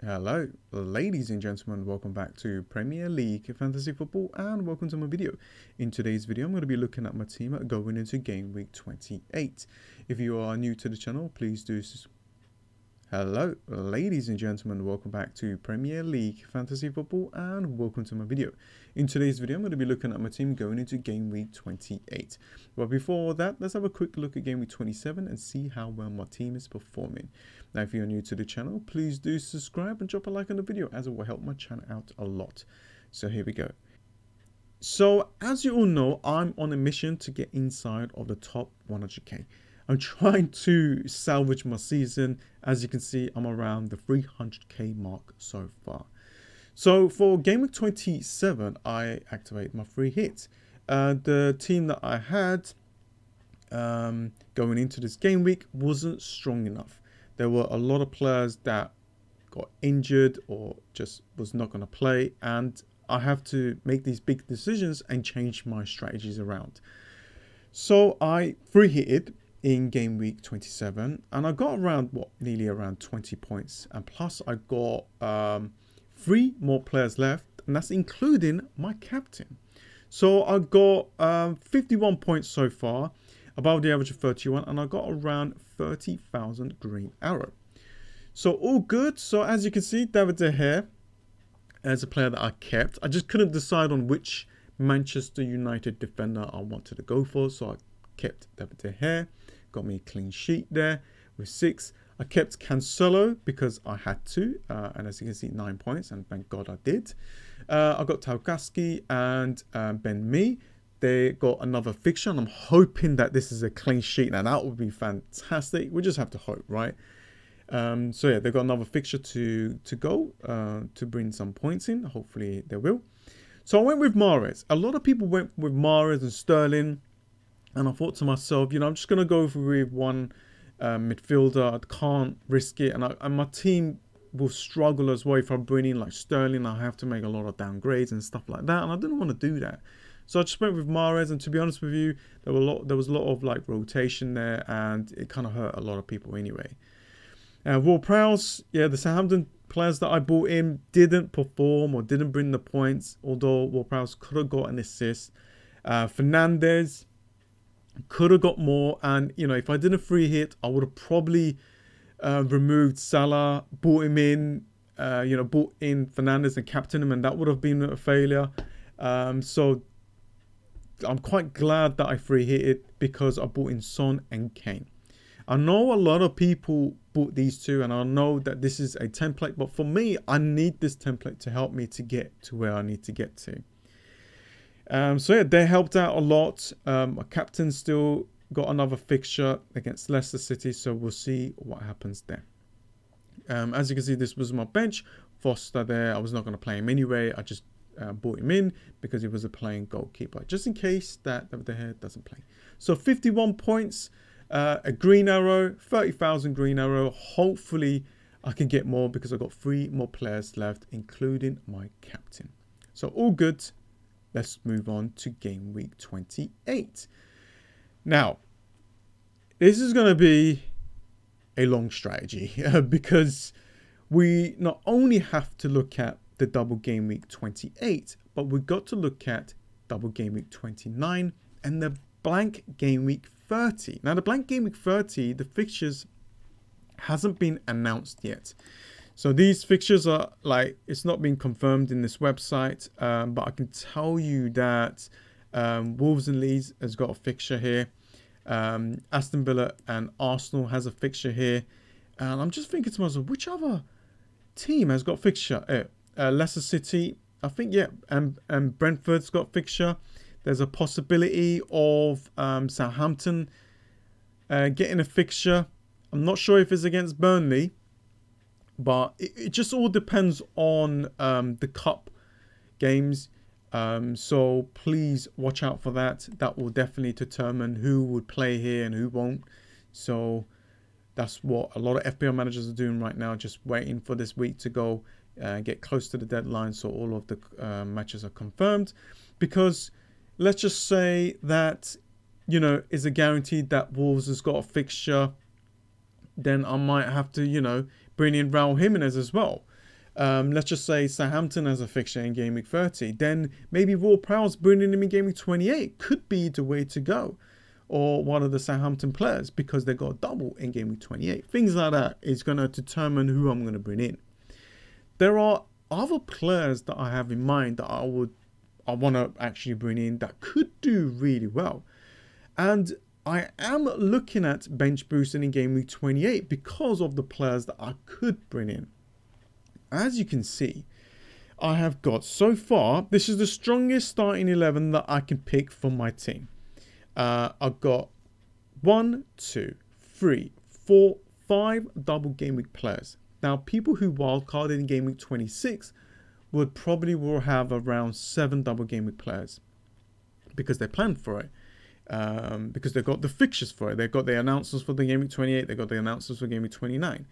Hello, ladies and gentlemen, welcome back to Premier League Fantasy Football and welcome to my video. In today's video, I'm going to be looking at my team going into game week 28. If you are new to the channel, please do... Hello, ladies and gentlemen, welcome back to Premier League Fantasy Football and welcome to my video. In today's video, I'm going to be looking at my team going into game week 28. But before that, let's have a quick look at game week 27 and see how well my team is performing. Now, if you're new to the channel, please do subscribe and drop a like on the video as it will help my channel out a lot. So here we go. So as you all know, I'm on a mission to get inside of the top 100k. I'm trying to salvage my season. As you can see, I'm around the 300k mark so far. So for game week 27, I activate my free hit. The team that I had going into this game week wasn't strong enough. There were a lot of players that got injured or just was not going to play, and I have to make these big decisions and change my strategies around. So I free hitted in game week 27 and I got around nearly around 20 points, and plus I got 3 more players left, and that's including my captain. So I got 51 points so far, above the average of 31, and I got around 30,000 green arrow. So all good. So as you can see, David De Gea as a player that I kept. I just couldn't decide on which Manchester United defender I wanted to go for, so I kept David De Gea. Got me a clean sheet there with 6. I kept Cancelo because I had to, and as you can see, 9 points, and thank God I did. I got Taugaski and Ben Mee. They got another fixture, and I'm hoping that this is a clean sheet. Now that would be fantastic. We just have to hope, right? So yeah, they got another fixture to go to bring some points in. Hopefully they will. So I went with Mahrez. A lot of people went with Mahrez and Sterling. And I thought to myself, you know, I'm just going to go with one midfielder. I can't risk it. And my team will struggle as well if I bring in like Sterling. I have to make a lot of downgrades and stuff like that. And I didn't want to do that. So I just went with Mahrez. And to be honest with you, there was a lot of like rotation there. And it kind of hurt a lot of people anyway. Ward-Prowse, yeah, the Southampton players that I bought in didn't perform or didn't bring the points. Although Ward-Prowse could have got an assist. Fernandes could have got more, and you know, if I did a free hit, I would have probably removed Salah, bought him in, bought in Fernandes and captained him, and that would have been a failure. So I'm quite glad that I free hit it because I bought in Son and Kane. I know a lot of people bought these two, and I know that this is a template, but for me, I need this template to help me to get to where I need to get to. So yeah, they helped out a lot. My captain still got another fixture against Leicester City, so we'll see what happens there. As you can see, this was my bench. Foster there, I was not going to play him anyway. I just brought him in because he was a playing goalkeeper, just in case that the head doesn't play. So 51 points, a green arrow, 30,000 green arrow. Hopefully I can get more because I've got 3 more players left, including my captain. So all good. Let's move on to game week 28. Now, this is going to be a long strategy because we not only have to look at the double game week 28, but we've got to look at double game week 29 and the blank game week 30. Now, the blank game week 30, the fixtures hasn't been announced yet. So these fixtures are like, it's not been confirmed in this website, but I can tell you that Wolves and Leeds has got a fixture here. Aston Villa and Arsenal has a fixture here. And I'm just thinking to myself, which other team has got a fixture? Leicester City, I think, yeah, and Brentford's got a fixture. There's a possibility of Southampton getting a fixture. I'm not sure if it's against Burnley. But it just all depends on the cup games. So please watch out for that. That will definitely determine who would play here and who won't. So that's what a lot of FPL managers are doing right now. Just waiting for this week to go, get close to the deadline. So all of the matches are confirmed. Because let's just say that, you know, is a guaranteed that Wolves has got a fixture. Then I might have to, you know, bring in Raul Jimenez as well. let's just say Southampton has a fixture in game week 30, then maybe Raw Prowse bringing him in game week 28 could be the way to go. Or one of the Southampton players because they got a double in game week 28. Things like that is going to determine who I'm going to bring in. There are other players that I have in mind that I want to actually bring in that could do really well. And I am looking at bench boosting in game week 28 because of the players that I could bring in. As you can see, I have got so far, this is the strongest starting 11 that I can pick from my team. I've got 1, 2, 3, 4, 5 double game week players. Now, people who wildcarded in game week 26 will have around 7 double game week players because they planned for it. Because they got the fixtures for it. They got the announcers for the game week 28. They got the announcers for game week 29.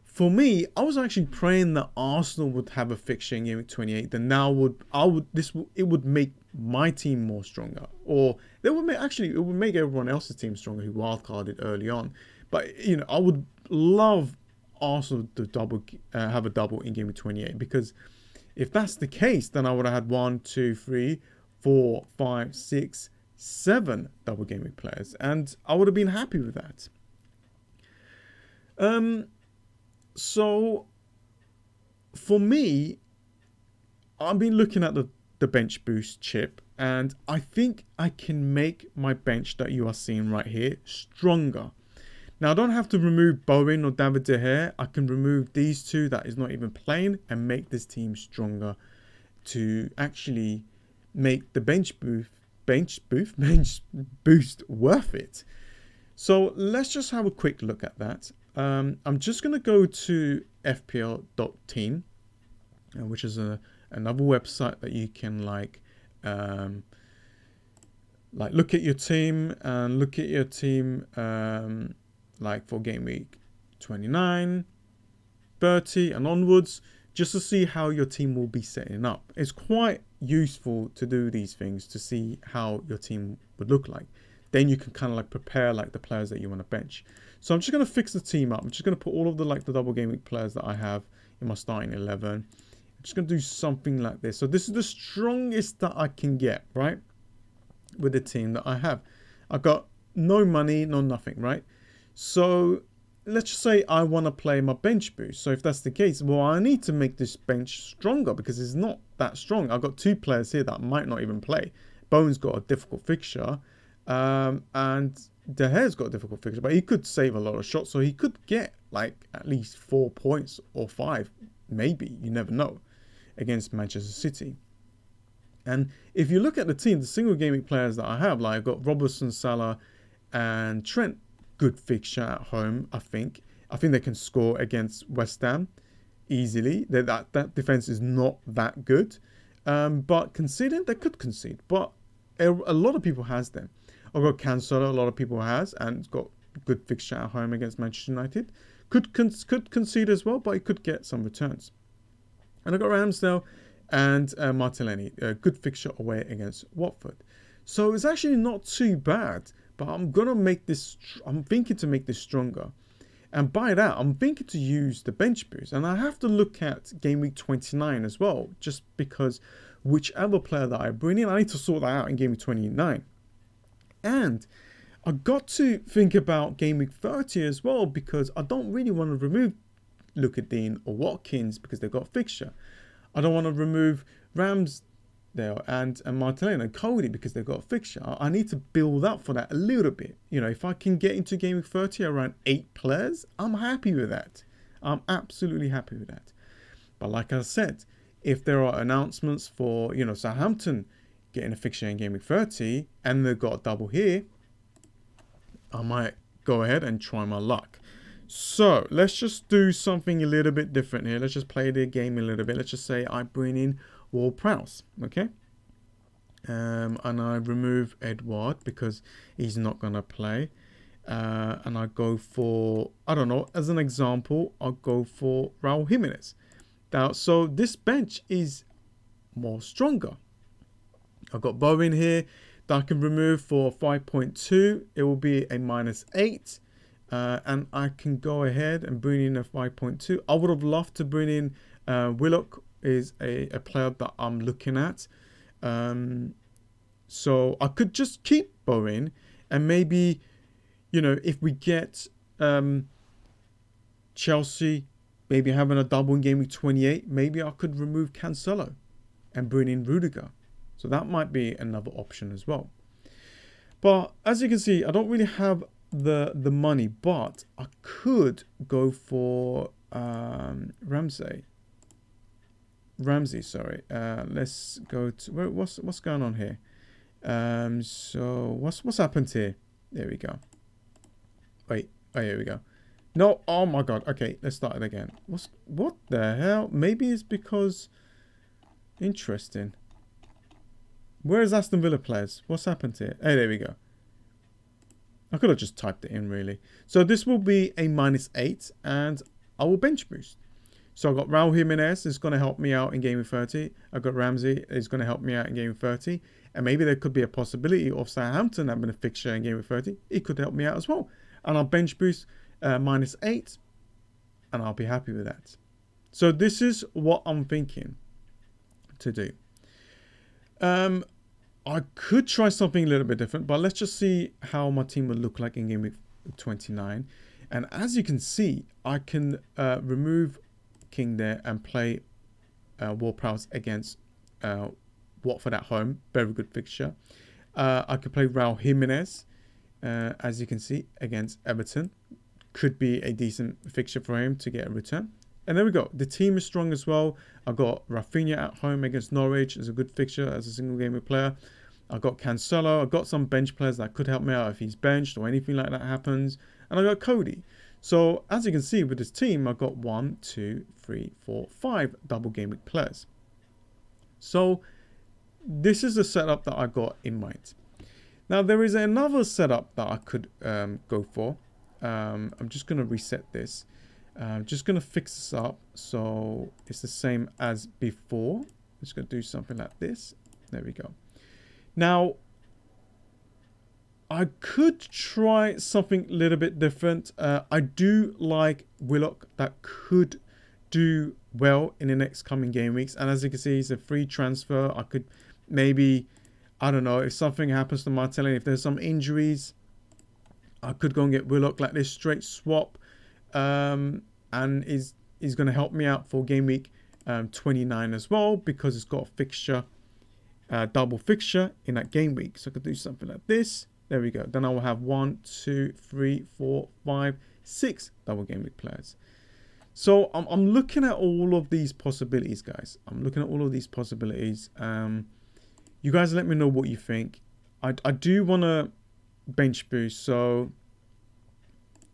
For me, I was actually praying that Arsenal would have a fixture in game week 28. Then now it would make my team more stronger, or it would make everyone else's team stronger who wildcarded early on. But I would love Arsenal to have a double in game week 28, because if that's the case, then I would have had 1, 2, 3, 4, 5, 6, 7 double game week players, and I would have been happy with that. So for me, I've been looking at the bench boost chip, and I think I can make my bench that you are seeing right here stronger. Now, I don't have to remove Bowen or David De Gea. I can remove these two that is not even playing and make this team stronger to actually make the bench boost worth it. So let's just have a quick look at that. I'm just going to go to fpl.team, which is another website that you can like look at your team and look at your team like for game week 29, 30 and onwards, just to see how your team will be setting up. It's quite useful to do these things to see how your team would look like. Then you can kind of like prepare like the players that you want to bench. So I'm just going to fix the team up. I'm just going to put all of the double game week players that I have in my starting 11. I'm just going to do something like this. So this is the strongest that I can get, right? With the team that I have. I've got no money, no nothing, right? So let's just say I want to play my bench boost. So if that's the case, well, I need to make this bench stronger because it's not that strong. I've got 2 players here that might not even play. Bowen's got a difficult fixture. And De Gea's got a difficult fixture, but he could save a lot of shots, so he could get like at least 4 points or 5, maybe, you never know, against Manchester City. And if you look at the team, the single game week players that I have, like I've got Robertson, Salah and Trent, good fixture at home. I think they can score against West Ham easily. That defense is not that good, but conceding, they could concede, but a lot of people has them. I've got Cancelo, a lot of people has, and it's got good fixture at home against Manchester United. Could concede as well, but he could get some returns. And I've got Ramsdale and Martinelli, a good fixture away against Watford. So it's actually not too bad, but I'm thinking to make this stronger. And by that, I'm thinking to use the bench boost. And I have to look at game week 29 as well, just because whichever player that I bring in, I need to sort that out in game week 29. And I got to think about game week 30 as well, because I don't really want to remove Luka-Dean or Watkins because they've got a fixture. I don't want to remove Ramsdale and Martinelli and Cody because they've got a fixture. I need to build up for that a little bit. If I can get into game week 30 around 8 players, I'm happy with that. I'm absolutely happy with that. But like I said, if there are announcements for, Southampton getting a fixture in game week 30 and they've got a double here, I might go ahead and try my luck. So let's just do something a little bit different here. Let's just play the game a little bit. Let's just say I bring in Ward-Prowse, okay? And I remove Edouard because he's not going to play. And I go for, I don't know, as an example, I'll go for Raul Jimenez. Now, so this bench is more stronger. I've got Bowen here that I can remove for 5.2. It will be a -8. And I can go ahead and bring in a 5.2. I would have loved to bring in Willock is a player that I'm looking at. So I could just keep Bowen, and maybe, you know, if we get Chelsea maybe having a double in game week 28, maybe I could remove Cancelo and bring in Rudiger. So that might be another option as well. But as you can see, I don't really have the money, but I could go for Ramsey, sorry. Let's go to what's going on here. So what's happened here? There we go. Wait, oh, here we go. No, oh my god. Okay, let's start it again. What the hell? Maybe it's because, interesting. Where is Aston Villa players? What's happened here? Hey, there we go. I could have just typed it in, really. So this will be a -8, and I will bench boost. So I've got Raul Jimenez is going to help me out in game 30. I've got Ramsey is going to help me out in game 30. And maybe there could be a possibility of Southampton having a fixture in game 30. It could help me out as well. And I'll bench boost -8, and I'll be happy with that. So this is what I'm thinking to do. I could try something a little bit different, but let's just see how my team will look like in game week 29. And as you can see, I can remove King there and play Ward-Prowse against Watford at home. Very good fixture. I could play Raul Jimenez, as you can see, against Everton. Could be a decent fixture for him to get a return. And there we go. The team is strong as well. I've got Rafinha at home against Norwich as a good fixture as a single gamer player. I've got Cancelo. I've got some bench players that could help me out if he's benched or anything like that happens. And I've got Cody. So as you can see with this team, I've got 1, 2, 3, 4, 5 double game week players. So this is the setup that I got in mind. Now there is another setup that I could go for. I'm just going to reset this. I'm just going to fix this up so it's the same as before. I'm just going to do something like this. There we go. Now, I could try something a little bit different. I do like Willock. That could do well in the next coming game weeks. And as you can see, it's a free transfer. I could maybe, I don't know, if something happens to Martinelli, if there's some injuries, I could go and get Willock like this straight swap. And is going to help me out for game week 29 as well, because it's got a fixture, double fixture in that game week. So I could do something like this. There we go. Then I will have 1, 2, 3, 4, 5, 6 double game week players. So I'm looking at all of these possibilities, guys. I'm looking at all of these possibilities. You guys let me know what you think. I do want to bench boost, so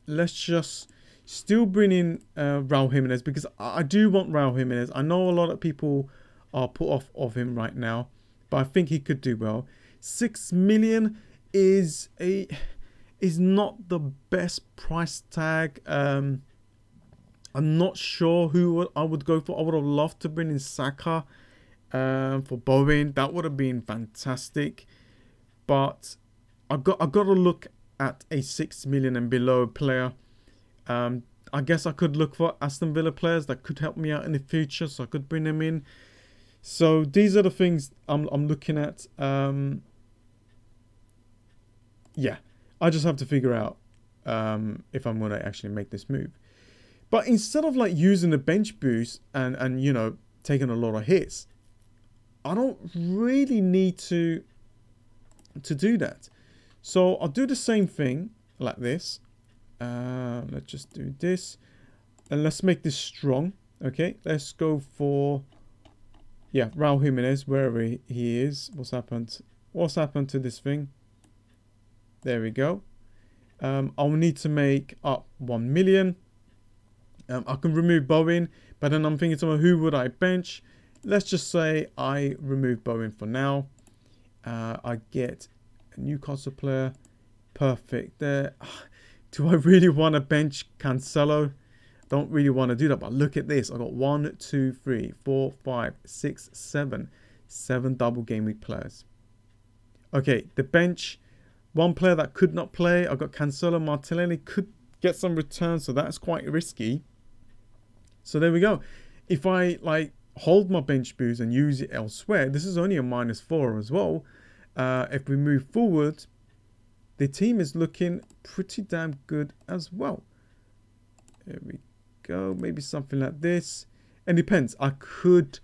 let's just still bring in Raul Jimenez, because I do want Raul Jimenez. I know a lot of people are put off of him right now, but I think he could do well. 6 million is not the best price tag. I'm not sure who I would go for. I would have loved to bring in Saka for Bowen. That would have been fantastic. But I've got to look at a 6 million and below player. I guess I could look for Aston Villa players that could help me out in the future, so I could bring them in. So these are the things I'm looking at. Yeah, I just have to figure out if I'm going to actually make this move. But instead of like using the bench boost and you know, taking a lot of hits, I don't really need to do that. So I'll do the same thing like this. Let's just do this, and let's make this strong. Okay, let's go for, yeah, Raul Jimenez, wherever he is. What's happened to this thing? There we go. I'll need to make up 1 million. I can remove Bowen, but then I'm thinking to myself, who would I bench? Let's just say I remove Bowen for now. I get a Newcastle player. Perfect there. Do I really want to bench Cancelo? Don't really want to do that, but look at this. I got 1, 2, 3, 4, 5, 6, 7 double game week players. Okay, the bench, one player that could not play. I got Cancelo. Martinelli could get some returns, so that's quite risky. So there we go. if I like hold my bench boost and use it elsewhere, this is only a -4 as well. If we move forward, the team is looking pretty damn good as well. There we go. Maybe something like this. And depends. I could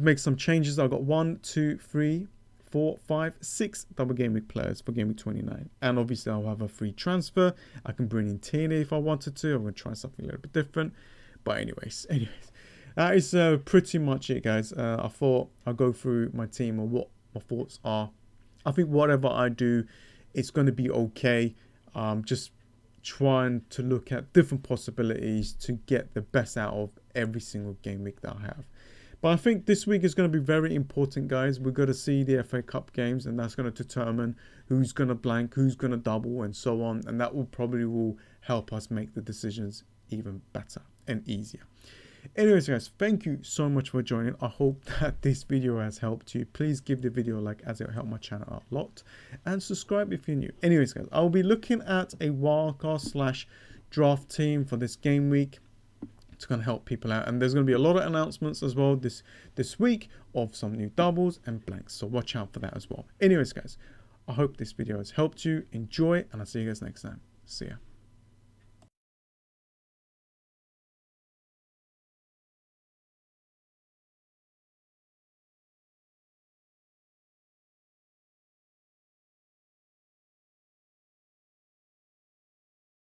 make some changes. I've got 1, 2, 3, 4, 5, 6 double game week players for game week 29. And obviously I'll have a free transfer. I can bring in Tina if I wanted to. I'm going to try something a little bit different. But anyways, that is pretty much it, guys. I thought I'll go through my team and what my thoughts are. I think whatever I do, it's going to be okay. Just trying to look at different possibilities to get the best out of every single game week that I have. But I think this week is going to be very important, guys. We're going to see the FA Cup games, and that's going to determine who's going to blank, who's going to double, and so on. And that will probably help us make the decisions even better and easier. Anyways, guys, thank you so much for joining. I hope that this video has helped you. Please give the video a like, as it will help my channel out a lot, and subscribe if you're new. Anyways, guys, I'll be looking at a wildcard / draft team for this game week. It's going to help people out, and there's going to be a lot of announcements as well this week of some new doubles and blanks, so watch out for that as well. Anyways, guys, I hope this video has helped you. Enjoy, and I'll see you guys next time. See ya.